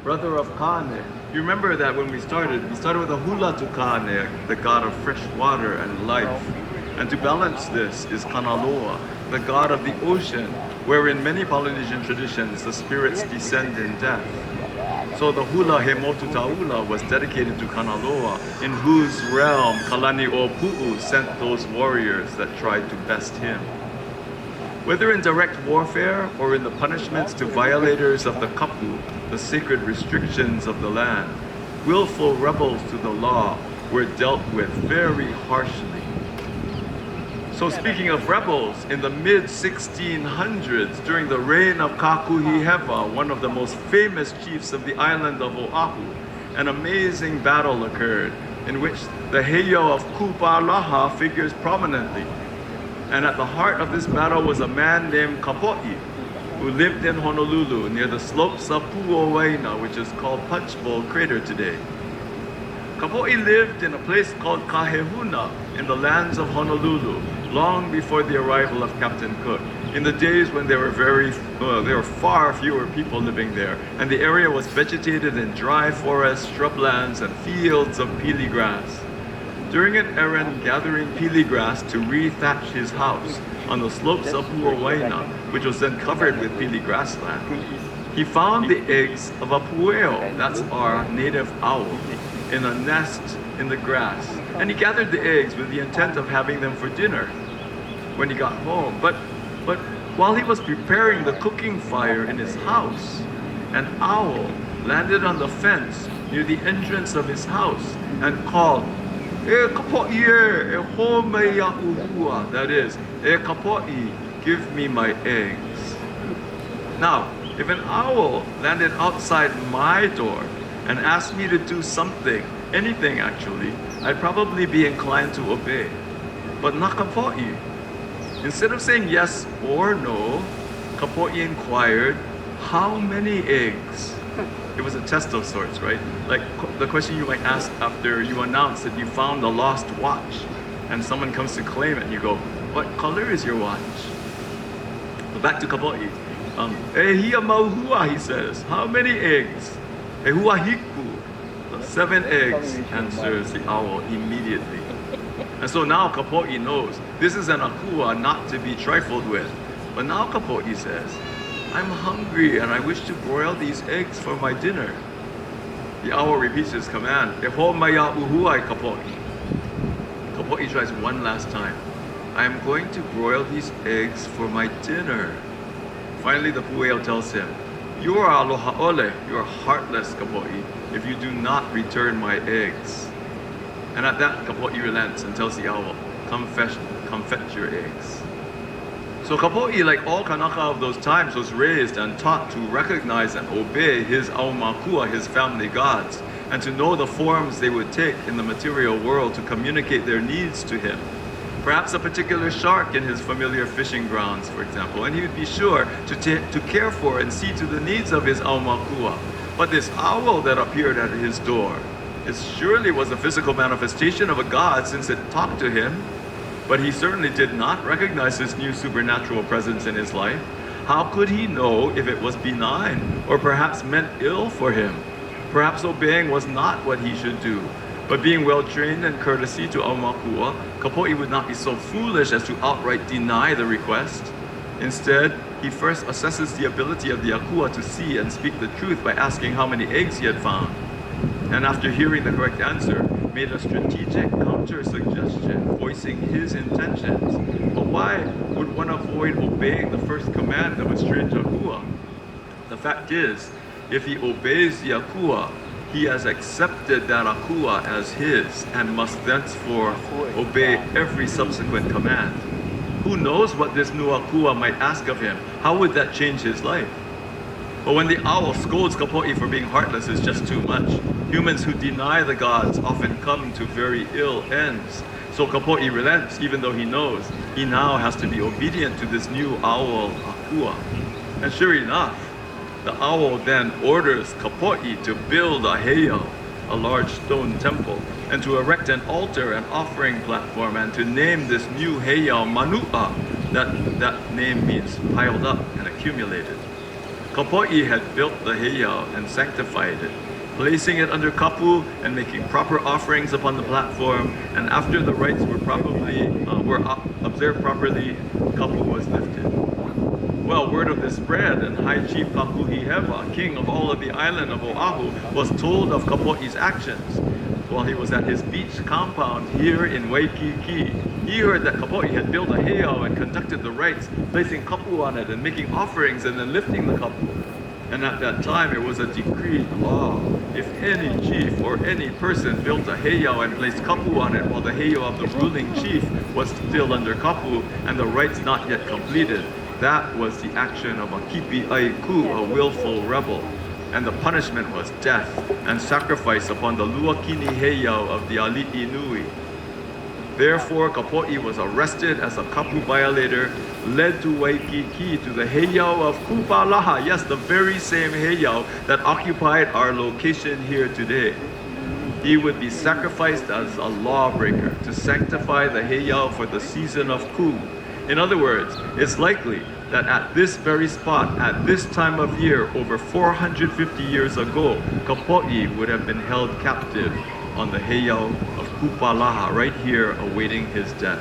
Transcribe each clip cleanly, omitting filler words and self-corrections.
brother of Kane. You remember that when we started with a hula to Kane, the god of fresh water and life. And to balance this is Kanaloa, the god of the ocean, where in many Polynesian traditions the spirits descend in death. So the hula Hemotu Taula was dedicated to Kanaloa, in whose realm Kalani o Pu'u sent those warriors that tried to best him. Whether in direct warfare or in the punishments to violators of the kapu, the sacred restrictions of the land, willful rebels to the law were dealt with very harshly. So speaking of rebels, in the mid-1600s, during the reign of Kakuhiheva, one of the most famous chiefs of the island of Oahu, an amazing battle occurred in which the heiau of Kupalaha figures prominently. And at the heart of this battle was a man named Kapoi, who lived in Honolulu near the slopes of Pu'owaina, which is called Punch Bowl Crater today. Kapoi lived in a place called Kahehuna in the lands of Honolulu, long before the arrival of Captain Cook, in the days when there were far fewer people living there, and the area was vegetated in dry forests, shrublands, and fields of pili grass. During an errand gathering pili grass to re-thatch his house on the slopes of Pu'owaina, which was then covered with pili grassland, he found the eggs of a pueo, that's our native owl, in a nest in the grass, and he gathered the eggs with the intent of having them for dinner when he got home. But while he was preparing the cooking fire in his house, an owl landed on the fence near the entrance of his house and called, "E kapoi e home ya uhua," that is, "E kapoi, give me my eggs." Now, if an owl landed outside my door and asked me to do something, anything actually, I'd probably be inclined to obey. But not Kapoi. Instead of saying yes or no, Kapoi inquired, "How many eggs?" It was a test of sorts, right? Like the question you might ask after you announce that you found a lost watch and someone comes to claim it and you go, "What color is your watch?" But back to Kapoi. "E hia mauhua," he says. "How many eggs?" "E hua hiku." 7 eggs, answers the owl immediately. And so now Kapoi knows this is an akua not to be trifled with. But now Kapoi says, "I'm hungry and I wish to broil these eggs for my dinner." The owl repeats his command, "E ho maya uhuai Kapoi." Kapoi tries one last time. "I am going to broil these eggs for my dinner." Finally the pueo tells him, "You are aloha ole, you are heartless, Kapoi, if you do not return my eggs." And at that, Kapoi relents and tells the owl, come fetch your eggs." So Kapoi, like all Kanaka of those times, was raised and taught to recognize and obey his aumakua, his family gods, and to know the forms they would take in the material world to communicate their needs to him. Perhaps a particular shark in his familiar fishing grounds, for example, and he would be sure to care for and see to the needs of his aumakua. But this owl that appeared at his door, it surely was a physical manifestation of a god, since it talked to him, but he certainly did not recognize this new supernatural presence in his life. How could he know if it was benign or perhaps meant ill for him? Perhaps obeying was not what he should do. But being well trained in courtesy to aumakua, Kapoi would not be so foolish as to outright deny the request. Instead, he first assesses the ability of the akua to see and speak the truth by asking how many eggs he had found. And after hearing the correct answer, made a strategic counter-suggestion, voicing his intentions. But why would one avoid obeying the first command of a strange akua? The fact is, if he obeys the akua, he has accepted that akua as his and must thenceforth obey every subsequent command. Who knows what this new akua might ask of him? How would that change his life? But when the owl scolds Kapoi for being heartless is just too much. Humans who deny the gods often come to very ill ends. So Kapoi relents, even though he knows he now has to be obedient to this new owl akua. And sure enough, the owl then orders Kapoi to build a heiau, a large stone temple, and to erect an altar and offering platform, and to name this new heiau Manua. That name means piled up and accumulated. Kapoi had built the heiau and sanctified it, placing it under kapu and making proper offerings upon the platform. And after the rites were observed properly, kapu was lifted. Well, word of this spread, and High Chief Kakuhiheva, king of all of the island of Oahu, was told of Kapo'i's actions. While he was at his beach compound here in Waikiki, he heard that Kapoi had built a heiau and conducted the rites, placing kapu on it and making offerings and then lifting the kapu. And at that time it was a decreed law. If any chief or any person built a heiau and placed kapu on it while the heiau of the ruling chief was still under kapu and the rites not yet completed, that was the action of a kipi aiku, a willful rebel. And the punishment was death and sacrifice upon the luakini heiau of the ali'i nui. Therefore, Kapoi was arrested as a kapu violator, led to Waikiki to the heiau of Kupalaha, yes, the very same heiau that occupied our location here today. He would be sacrificed as a lawbreaker to sanctify the heiau for the season of Ku. In other words, it's likely that at this very spot, at this time of year, over 450 years ago, Kapoi would have been held captive on the heiau of Kupalaha, right here awaiting his death.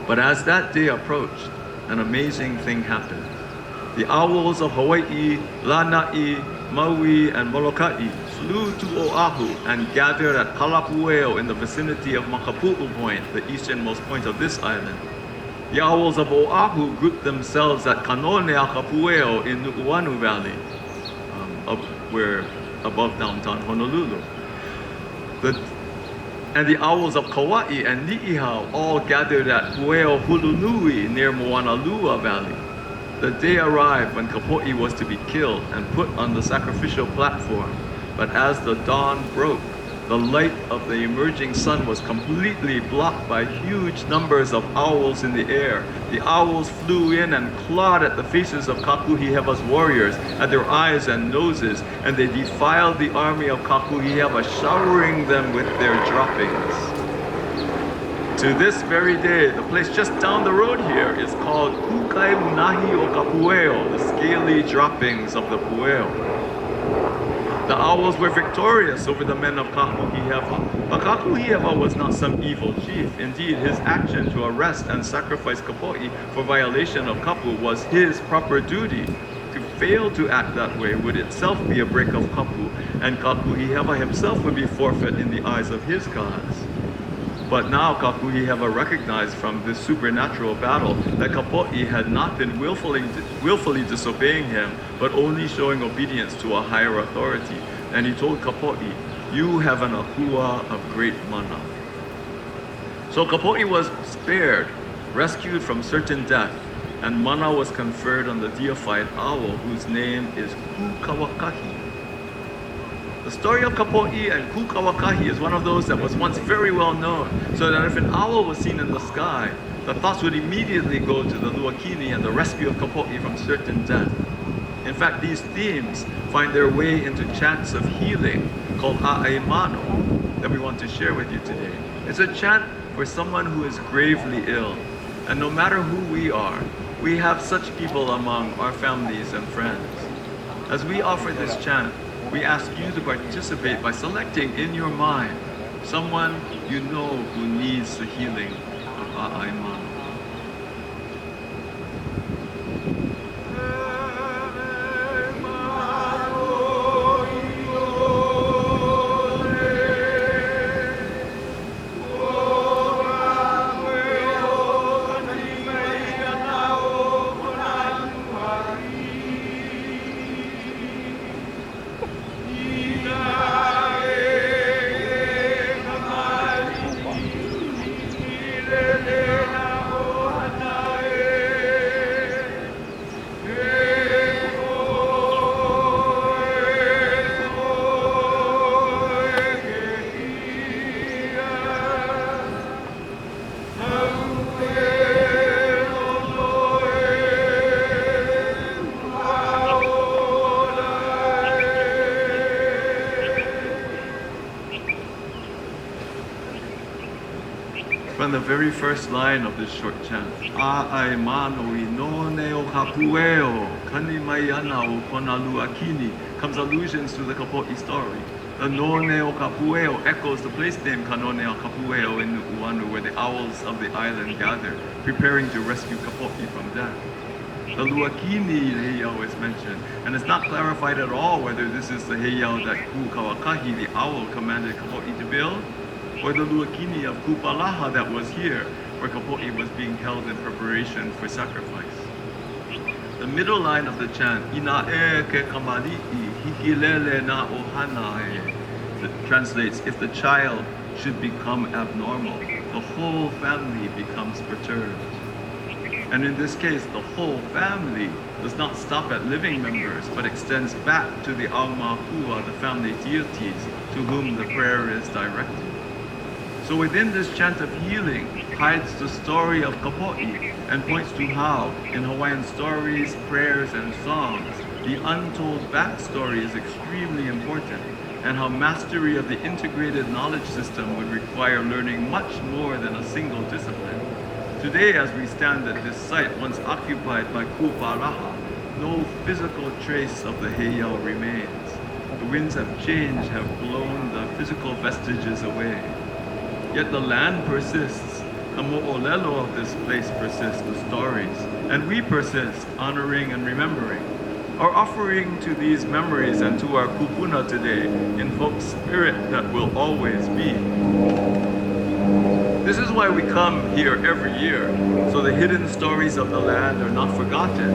But as that day approached, an amazing thing happened. The owls of Hawaii, Lanai, Maui, and Molokai flew to Oahu and gathered at Pueo in the vicinity of Makapu'u Point, the easternmost point of this island. The owls of Oahu grouped themselves at Pueo in Nu'uanu Valley, where above downtown Honolulu. And the owls of Kauai and Ni'ihau all gathered at Pueo Hulunui near Moanalua Valley. The day arrived when Kapoi was to be killed and put on the sacrificial platform. But as the dawn broke, the light of the emerging sun was completely blocked by huge numbers of owls in the air. The owls flew in and clawed at the faces of Kakuhiheva's warriors, at their eyes and noses, and they defiled the army of Kakuhiheva, showering them with their droppings. To this very day, the place just down the road here is called Kukai Munahi o Kapueo, the scaly droppings of the Pueo. The owls were victorious over the men of Kakuhiheva. But Kakuhiheva was not some evil chief. Indeed, his action to arrest and sacrifice Kapoi for violation of kapu was his proper duty. To fail to act that way would itself be a break of kapu, and Kakuhiheva himself would be forfeit in the eyes of his gods. But now Kakuhiheva recognized from this supernatural battle that Kapoi had not been willfully disobeying him, but only showing obedience to a higher authority. And he told Kapoi, "You have an ahua of great mana." So Kapoi was spared, rescued from certain death, and mana was conferred on the deified owl whose name is Kukawakahi. The story of Kapoi and Kukawakahi is one of those that was once very well known, so that if an owl was seen in the sky, the thoughts would immediately go to the Luakini and the rescue of Kapoi from certain death. In fact, these themes find their way into chants of healing called A'aimano that we want to share with you today. It's a chant for someone who is gravely ill, and no matter who we are, we have such people among our families and friends. As we offer this chant, we ask you to participate by selecting in your mind someone you know who needs the healing of A'aimano. from the very first line of this short chant. A'ai mano I none o Kapueo, kani mai ana o Konaluakini, comes allusions to the Kapoi story. The None o Kapueo echoes the place name Kanone o Kapueo in Nu'uanu, where the owls of the island gather, preparing to rescue Kapoi from death. The Luakini heiau is mentioned, and it's not clarified at all whether this is the heiau that Ku Kawakahi, the owl, commanded Kapoi to build, or the Luakini of Kupalaha that was here, where Kapoi was being held in preparation for sacrifice. The middle line of the chant, Ina e ke kamali'i, hikilele na ohanae, that translates, if the child should become abnormal, the whole family becomes perturbed. And in this case, the whole family does not stop at living members, but extends back to the Aumahua, the family deities, to whom the prayer is directed. So within this chant of healing hides the story of Kapoi and points to how, in Hawaiian stories, prayers, and songs, the untold backstory is extremely important, and how mastery of the integrated knowledge system would require learning much more than a single discipline. Today, as we stand at this site once occupied by Kuparaha, no physical trace of the heiau remains. The winds have changed, have blown the physical vestiges away. Yet the land persists. The mo'olelo of this place persists, the stories. And we persist, honoring and remembering. Our offering to these memories and to our kupuna today invokes spirit that will always be. This is why we come here every year, so the hidden stories of the land are not forgotten,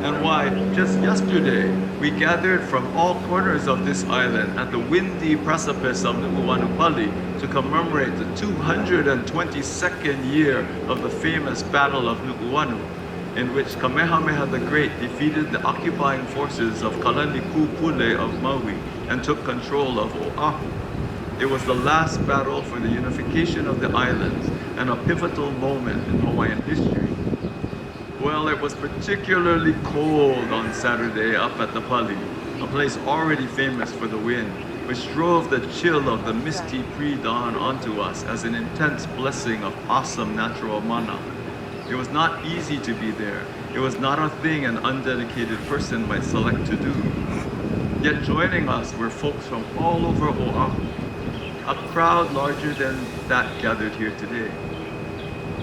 and why just yesterday we gathered from all corners of this island at the windy precipice of Nu'uanupali to commemorate the 222nd year of the famous Battle of Nu'uanu, in which Kamehameha the Great defeated the occupying forces of Kalanikupule of Maui and took control of Oahu. It was the last battle for the unification of the islands and a pivotal moment in Hawaiian history. Well, it was particularly cold on Saturday up at the Pali, a place already famous for the wind, which drove the chill of the misty pre-dawn onto us as an intense blessing of awesome natural mana. It was not easy to be there. It was not a thing an undedicated person might select to do. Yet joining us were folks from all over Oahu, a crowd larger than that gathered here today.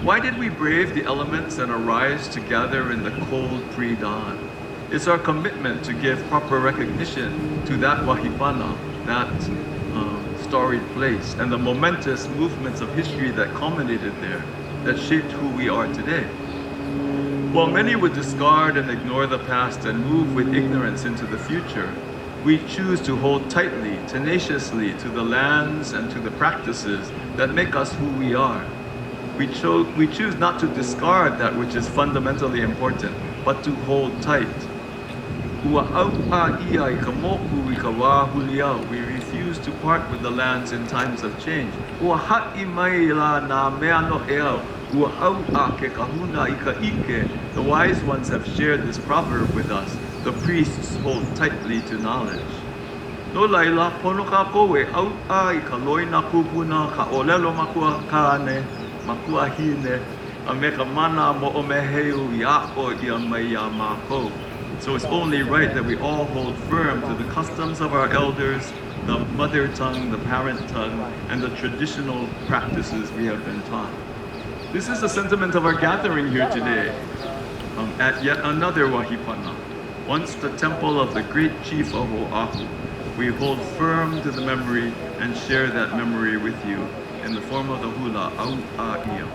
Why did we brave the elements and arise to gather in the cold pre-dawn? It's our commitment to give proper recognition to that wahipana, that storied place, and the momentous movements of history that culminated there, that shaped who we are today. While many would discard and ignore the past and move with ignorance into the future, we choose to hold tightly, tenaciously to the lands and to the practices that make us who we are. We choose not to discard that which is fundamentally important, but to hold tight. We refuse to part with the lands in times of change. The wise ones have shared this proverb with us. The priests hold tightly to knowledge. No laila pono ka koe au ai ka loina kupuna ka olelo makua kane makua hine a me ka mana mo o meheu ya o ia mai ya mako. So it's only right that we all hold firm to the customs of our elders, the mother tongue, the parent tongue, and the traditional practices we have been taught. This is the sentiment of our gathering here today at yet another wahipana. Once the temple of the great chief of Oahu, we hold firm to the memory and share that memory with you in the form of the hula Au'a'ia.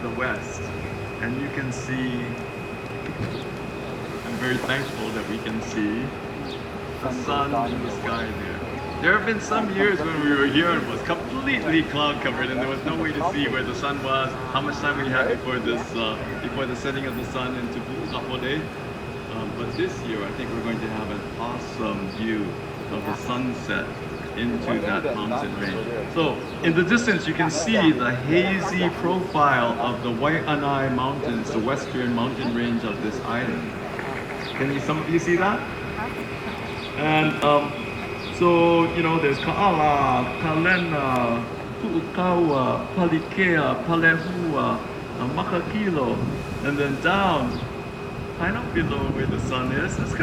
the west, and you can see, I'm very thankful that we can see the sun in the sky there. There have been some years when we were here and it was completely cloud covered and there was no way to see where the sun was, how much time we had before before the setting of the sun into Kapoi. But this year I think we're going to have an awesome view of the sunset into that mountain range. So in the distance you can see the hazy profile of the Waikiki Mountains, the western mountain range of this island. Can some of you see that? And so, you know, there's Ka'ala, Kalena, Pu'ukawa, Palikea, Palehua, Makakilo, and then down, kind of below where the sun is, it's kind